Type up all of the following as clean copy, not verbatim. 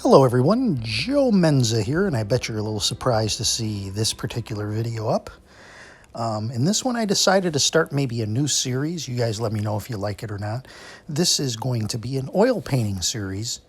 Hello everyone, Joe Menza here, and I bet you're a little surprised to see this particular video up. In this one I decided to start maybe a new series. You guys let me know if you like it or not. This is going to be an oil painting series,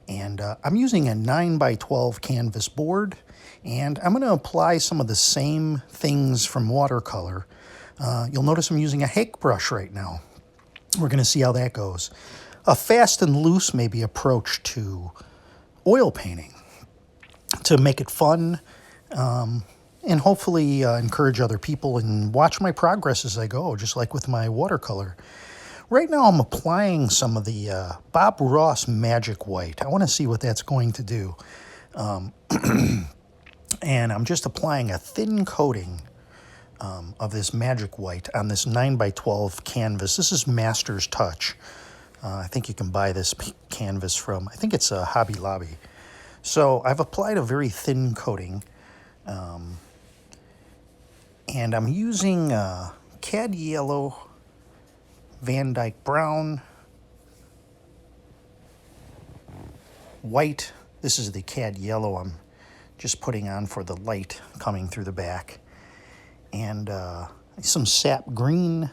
and I'm using a 9x12 canvas board, and I'm going to apply some of the same things from watercolor. You'll notice I'm using a hake brush right now. We're going to see how that goes. A fast and loose maybe approach to oil painting to make it fun, and hopefully encourage other people and watch my progress as I go, just like with my watercolor. Right now I'm applying some of the Bob Ross Magic White. I want to see what that's going to do. And I'm just applying a thin coating of this Magic White on this 9x12 canvas. This is Master's Touch. I think you can buy this canvas from, I think it's a Hobby Lobby. So I've applied a very thin coating, and I'm using Cad Yellow, Van Dyke Brown, white. This is the Cad Yellow I'm just putting on for the light coming through the back, and some sap green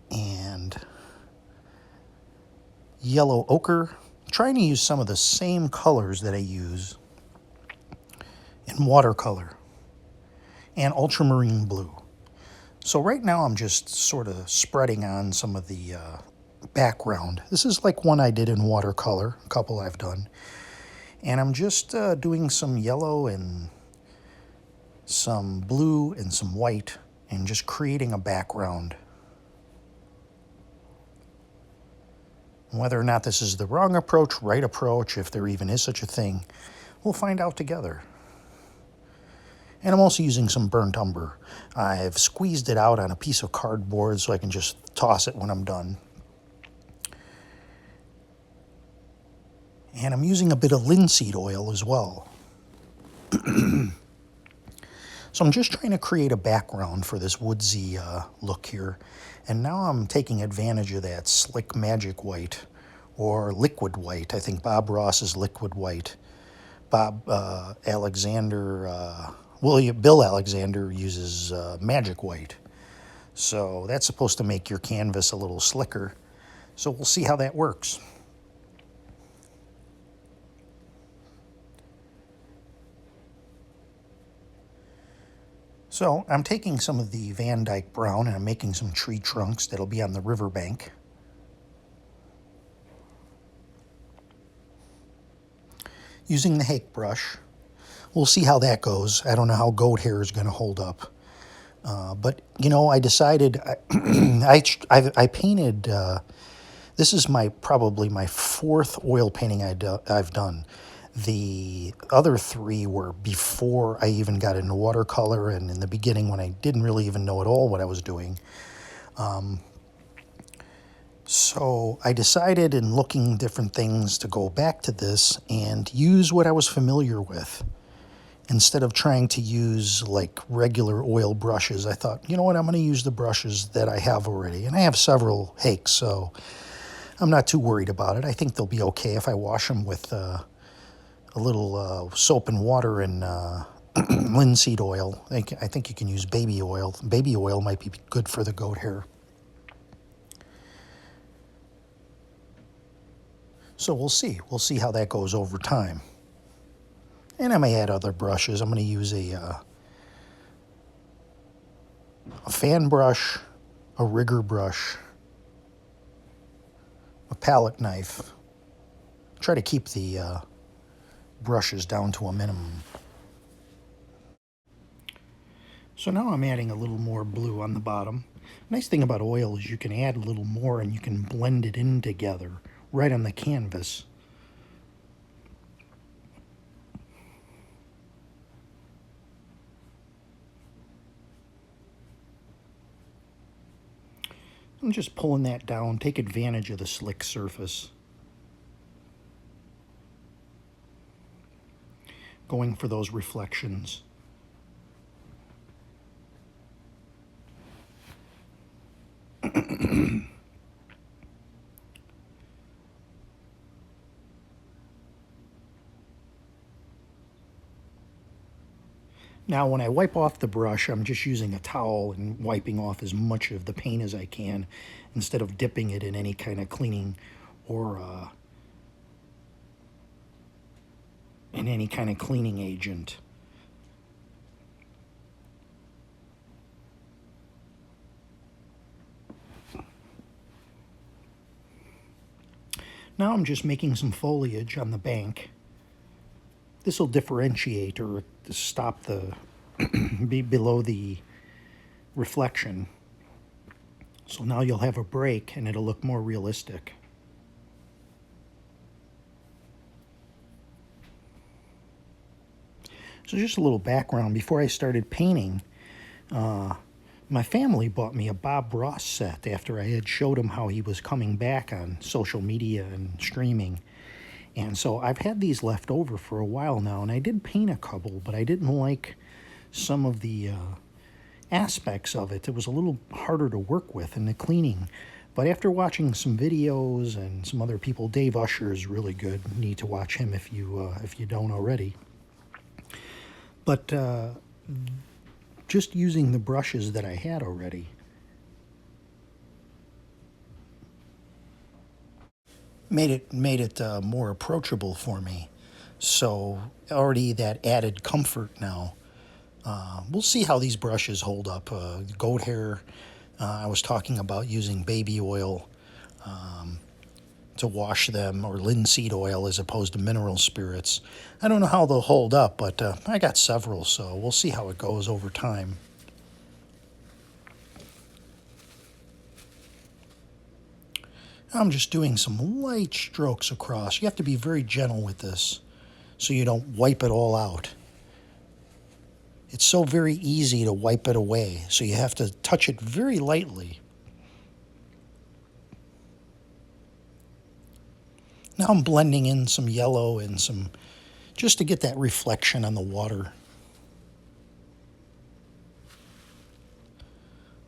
and yellow ochre. Trying to use some of the same colors that I use in watercolor and ultramarine blue. So right now I'm just sort of spreading on some of the background. This is like one I did in watercolor, a couple I've done. And I'm just doing some yellow and some blue and some white and just creating a background. Whether or not this is the wrong approach, right approach, if there even is such a thing, we'll find out together. And I'm also using some burnt umber. I've squeezed it out on a piece of cardboard so I can just toss it when I'm done. And I'm using a bit of linseed oil as well. So I'm just trying to create a background for this woodsy look here. And now I'm taking advantage of that slick magic white, or liquid white. I think Bob Ross is liquid white. Bill Alexander uses magic white. So that's supposed to make your canvas a little slicker. So we'll see how that works. So I'm taking some of the Van Dyke Brown and I'm making some tree trunks that'll be on the riverbank. Using the hake brush. We'll see how that goes. I don't know how goat hair is going to hold up. But, you know, I decided, I painted, this is probably my fourth oil painting I've done. The other three were before I even got into watercolor and in the beginning when I didn't really even know at all what I was doing. So I decided in looking different things to go back to this and use what I was familiar with. Instead of trying to use like regular oil brushes, I thought, you know what, I'm going to use the brushes that I have already. And I have several hakes, so I'm not too worried about it. I think they'll be okay if I wash them with a little soap and water and linseed oil. I think you can use baby oil. Baby oil might be good for the goat hair. So we'll see. We'll see how that goes over time. And I may add other brushes. I'm going to use a fan brush, a rigger brush, a palette knife. Try to keep the brushes down to a minimum. So now I'm adding a little more blue on the bottom. Nice thing about oil is you can add a little more and you can blend it in together right on the canvas. I'm just pulling that down, take advantage of the slick surface. Going for those reflections. Now, when I wipe off the brush, I'm just using a towel and wiping off as much of the paint as I can instead of dipping it in any kind of cleaning or in any kind of cleaning agent. Now I'm just making some foliage on the bank. This will differentiate or stop the be below the reflection. So now you'll have a break and it'll look more realistic. So just a little background. Before I started painting, my family bought me a Bob Ross set after I had showed him how he was coming back on social media and streaming. And so I've had these left over for a while now, and I did paint a couple, but I didn't like some of the aspects of it. It was a little harder to work with in the cleaning. But after watching some videos and some other people, Dave Usher is really good. You need to watch him if you don't already. But just using the brushes that I had already made it more approachable for me. So already that added comfort now. We'll see how these brushes hold up. Goat hair, I was talking about using baby oil to wash them, or linseed oil as opposed to mineral spirits. I don't know how they'll hold up, but I got several, so we'll see how it goes over time. I'm just doing some light strokes across. You have to be very gentle with this so you don't wipe it all out. It's so very easy to wipe it away, so you have to touch it very lightly. Now I'm blending in some yellow and some, just to get that reflection on the water.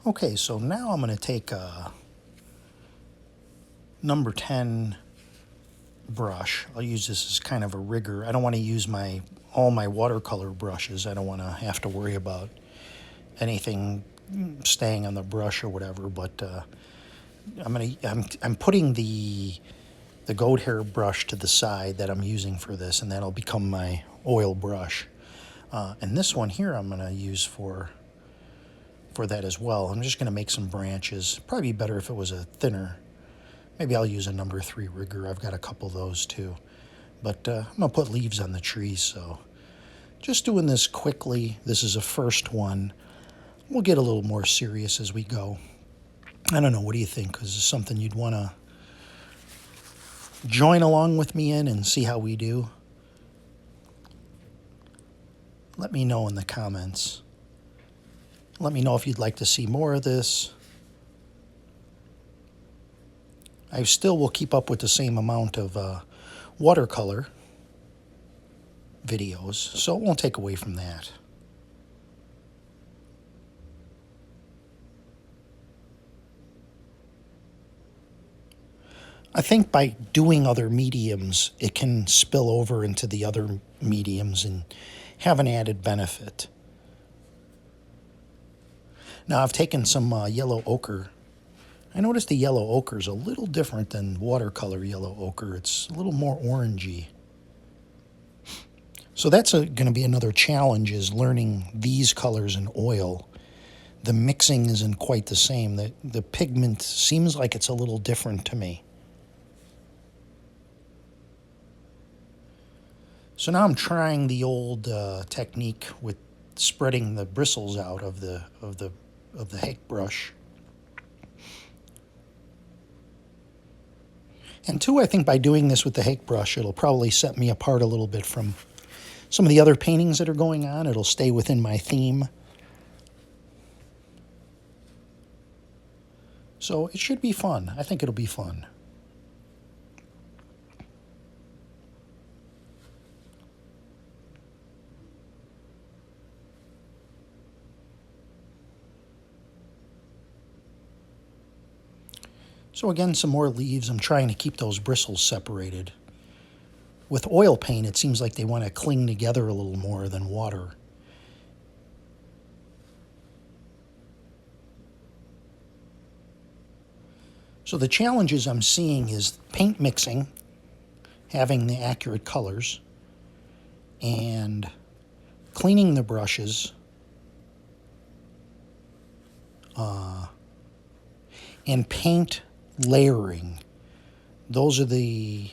Okay, so now I'm going to take a number 10 brush. I'll use this as kind of a rigger. I don't want to use all my watercolor brushes. I don't want to have to worry about anything staying on the brush or whatever, but I'm putting the goat hair brush to the side that I'm using for this, and that'll become my oil brush. And this one here I'm going to use for that as well. I'm just going to make some branches. Probably be better if it was a thinner. Maybe I'll use a number 3 rigger. I've got a couple of those too. But I'm going to put leaves on the trees, so just doing this quickly. This is a first one. We'll get a little more serious as we go. I don't know, what do you think? Is this something you'd want to join along with me in and see how we do? Let me know in the comments. Let me know if you'd like to see more of this. I still will keep up with the same amount of watercolor videos, so it won't take away from that. I think by doing other mediums, it can spill over into the other mediums and have an added benefit. Now I've taken some yellow ochre. I noticed the yellow ochre is a little different than watercolor yellow ochre. It's a little more orangey. So that's going to be another challenge, is learning these colors in oil. The mixing isn't quite the same. The pigment seems like it's a little different to me. So now I'm trying the old technique with spreading the bristles out of the hake brush. And two, I think by doing this with the hake brush, it'll probably set me apart a little bit from some of the other paintings that are going on. It'll stay within my theme. So it should be fun. I think it'll be fun. So again, some more leaves. I'm trying to keep those bristles separated. With oil paint, it seems like they want to cling together a little more than water. So the challenges I'm seeing is paint mixing, having the accurate colors, and cleaning the brushes, and paint layering. Those are the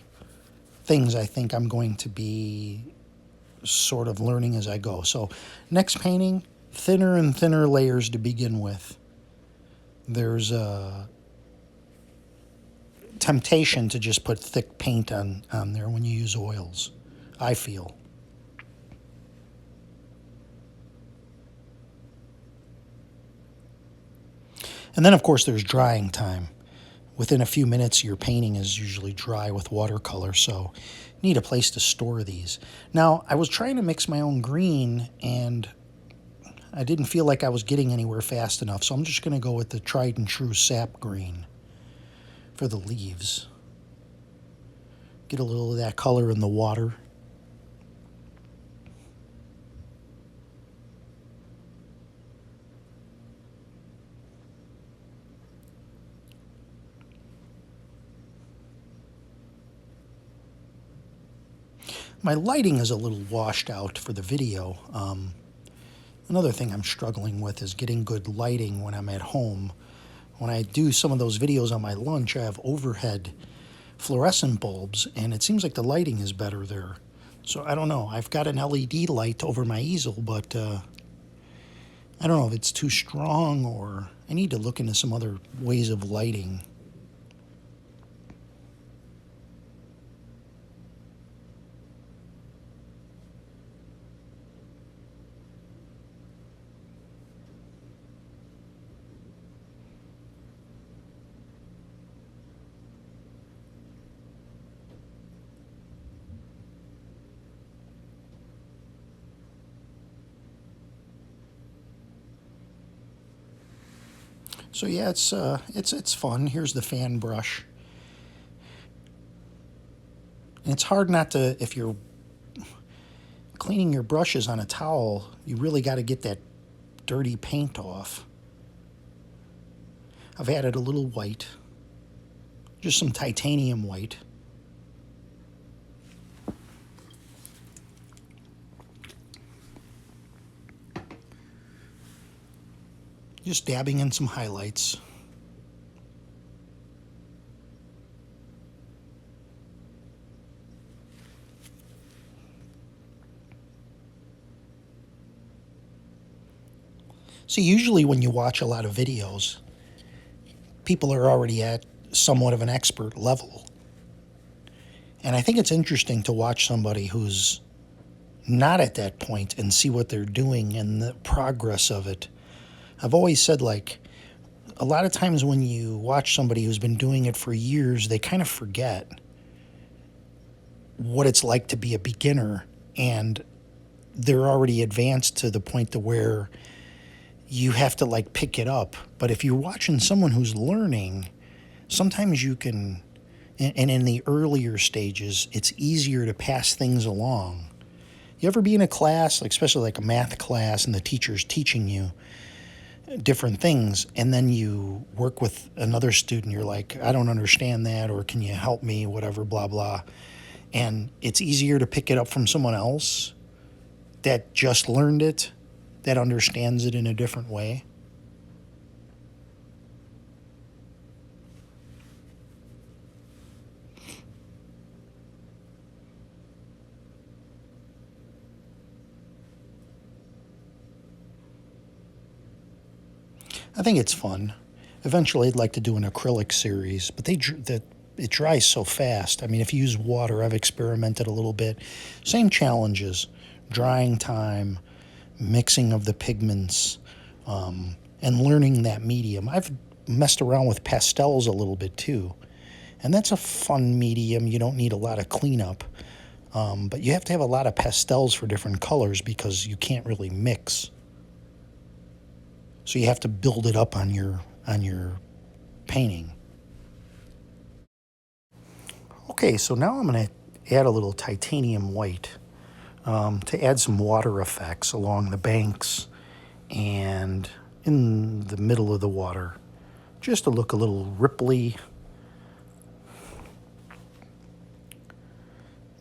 things I think I'm going to be sort of learning as I go. So next painting, thinner and thinner layers to begin with. There's a temptation to just put thick paint on there when you use oils, I feel. And then, of course, there's drying time. Within a few minutes, your painting is usually dry with watercolor, so you need a place to store these. Now, I was trying to mix my own green, and I didn't feel like I was getting anywhere fast enough, so I'm just going to go with the tried and true sap green for the leaves. Get a little of that color in the water. My lighting is a little washed out for the video. Another thing I'm struggling with is getting good lighting when I'm at home. When I do some of those videos on my lunch, I have overhead fluorescent bulbs, and it seems like the lighting is better there. So I don't know. I've got an LED light over my easel, but I don't know if it's too strong, or I need to look into some other ways of lighting. So yeah, it's fun. Here's the fan brush. And it's hard not to, if you're cleaning your brushes on a towel, you really got to get that dirty paint off. I've added a little white, just some titanium white. Just dabbing in some highlights. So usually when you watch a lot of videos, people are already at somewhat of an expert level. And I think it's interesting to watch somebody who's not at that point and see what they're doing and the progress of it. I've always said, like, a lot of times when you watch somebody who's been doing it for years, they kind of forget what it's like to be a beginner, and they're already advanced to the point to where you have to, like, pick it up. But if you're watching someone who's learning, sometimes you can, and in the earlier stages, it's easier to pass things along. You ever be in a class, like especially like a math class, and the teacher's teaching you different things, and then you work with another student, you're like, I don't understand that, or can you help me, whatever, blah, blah. And it's easier to pick it up from someone else that just learned it, that understands it in a different way. I think it's fun. Eventually, I'd like to do an acrylic series, but it dries so fast. I mean, if you use water, I've experimented a little bit. Same challenges: drying time, mixing of the pigments, and learning that medium. I've messed around with pastels a little bit too, and that's a fun medium. You don't need a lot of cleanup, but you have to have a lot of pastels for different colors because you can't really mix. So you have to build it up on your painting. Okay, so now I'm going to add a little titanium white to add some water effects along the banks and in the middle of the water, just to look a little ripply,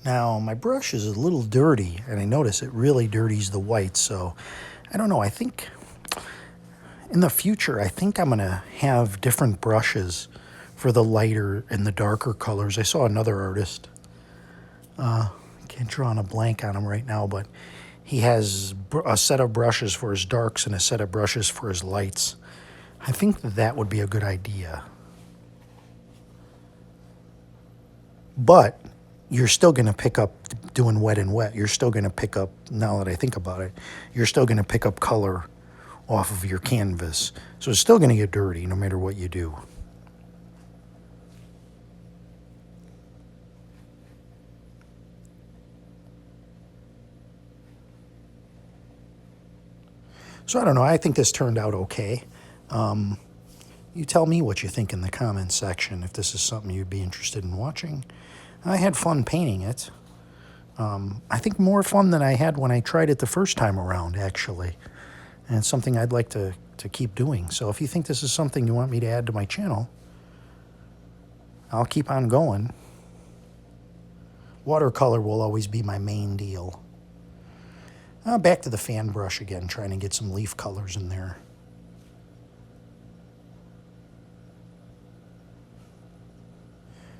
Now, my brush is a little dirty, and I notice it really dirties the white, so I don't know. I think in the future, I think I'm going to have different brushes for the lighter and the darker colors. I saw another artist. Can't draw on a blank on him right now, but he has a set of brushes for his darks and a set of brushes for his lights. I think that would be a good idea. But you're still going to pick up doing wet and wet. You're still going to pick up, now that I think about it, you're still going to pick up color off of your canvas. So it's still going to get dirty no matter what you do. So I don't know. I think this turned out okay. You tell me what you think in the comments section if this is something you'd be interested in watching. I had fun painting it. I think more fun than I had when I tried it the first time around, actually. And it's something I'd like to keep doing. So if you think this is something you want me to add to my channel, I'll keep on going. Watercolor will always be my main deal. Back to the fan brush again, trying to get some leaf colors in there.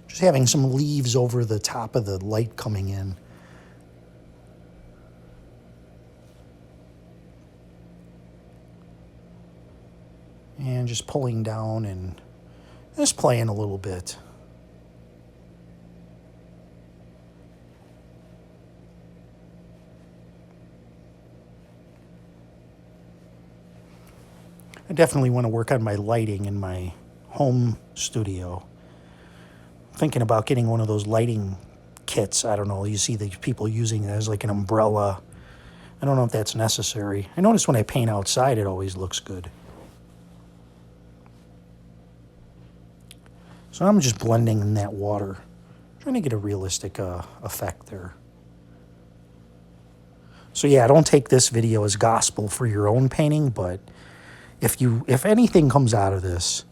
Just having some leaves over the top of the light coming in. And just pulling down and just playing a little bit. I definitely want to work on my lighting in my home studio. Thinking about getting one of those lighting kits. I don't know, you see these people using it as like an umbrella. I don't know if that's necessary. I notice when I paint outside it always looks good. So I'm just blending in that water, trying to get a realistic effect there. So yeah, don't take this video as gospel for your own painting, but if anything comes out of this,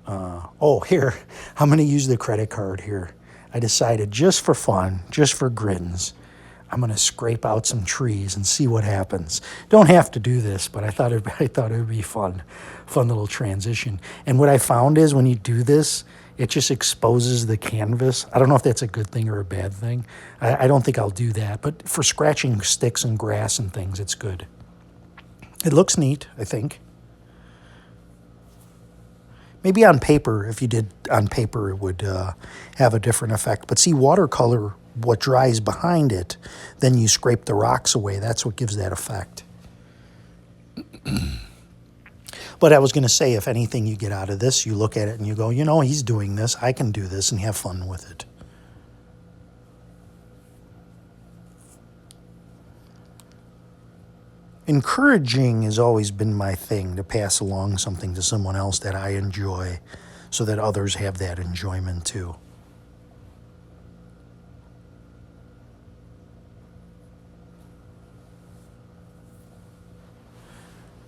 oh, here, I'm going to use the credit card here. I decided just for fun, just for grins, I'm going to scrape out some trees and see what happens. Don't have to do this, but I thought it would be fun little transition. And what I found is when you do this, it just exposes the canvas. I don't know if that's a good thing or a bad thing. I don't think I'll do that, but for scratching sticks and grass and things, it's good. It looks neat, I think. Maybe on paper, if you did on paper, it would have a different effect. But see, watercolor, what dries behind it, then you scrape the rocks away. That's what gives that effect. But I was going to say, if anything you get out of this, you look at it and you go, you know, he's doing this. I can do this and have fun with it. Encouraging has always been my thing, to pass along something to someone else that I enjoy so that others have that enjoyment too.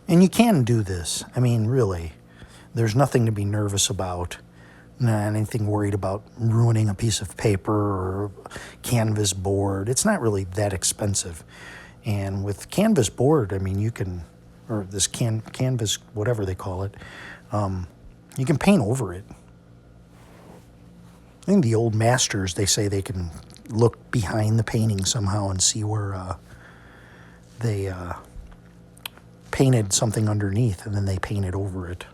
And you can do this. I mean, really, there's nothing to be nervous about. Not anything worried about ruining a piece of paper or canvas board. It's not really that expensive. And with canvas board, I mean, you can, or this canvas, whatever they call it, you can paint over it. I think the old masters, they say they can look behind the painting somehow and see where they painted something underneath, and then they painted over it.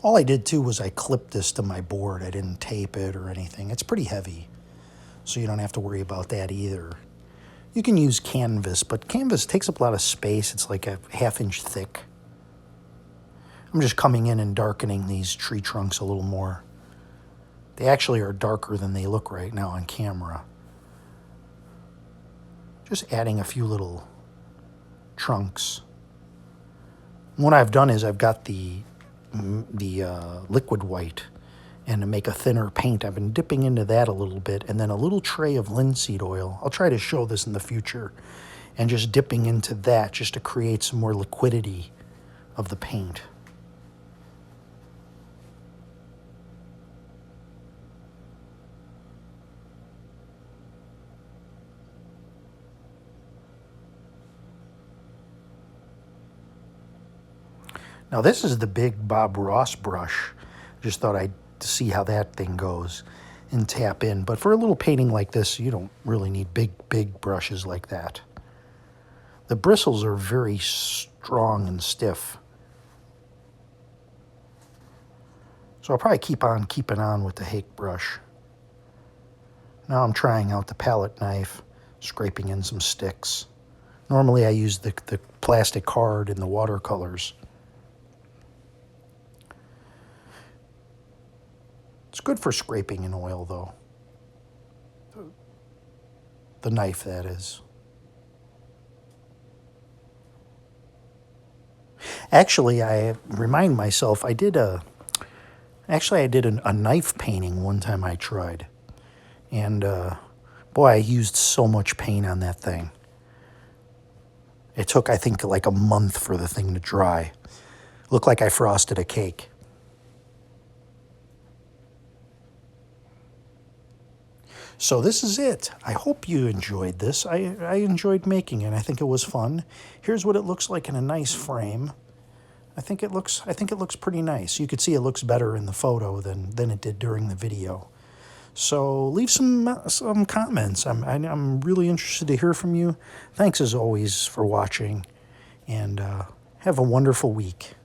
All I did too was I clipped this to my board. I didn't tape it or anything. It's pretty heavy, so you don't have to worry about that either. You can use canvas, but canvas takes up a lot of space. It's like a ½ inch thick. I'm just coming in and darkening these tree trunks a little more. They actually are darker than they look right now on camera. Just adding a few little trunks. And what I've done is I've got the liquid white, and to make a thinner paint, I've been dipping into that a little bit, and then a little tray of linseed oil. I'll try to show this in the future, and just dipping into that just to create some more liquidity of the paint. Now this is the big Bob Ross brush. Just thought I'd see how that thing goes and tap in. But for a little painting like this, you don't really need big brushes like that. The bristles are very strong and stiff. So I'll probably keep on keeping on with the Hake brush. Now I'm trying out the palette knife, scraping in some sticks. Normally I use the plastic card and the watercolors. It's good for scraping in oil, though. The knife, that is. Actually, I remind myself, I did a knife painting one time I tried. And, boy, I used so much paint on that thing. It took, I think, like a month for the thing to dry. Looked like I frosted a cake. So this is it. I hope you enjoyed this. I enjoyed making it. I think it was fun. Here's what it looks like in a nice frame. I think it looks pretty nice. You could see it looks better in the photo than it did during the video. So leave some comments. I'm really interested to hear from you. Thanks as always for watching, and have a wonderful week.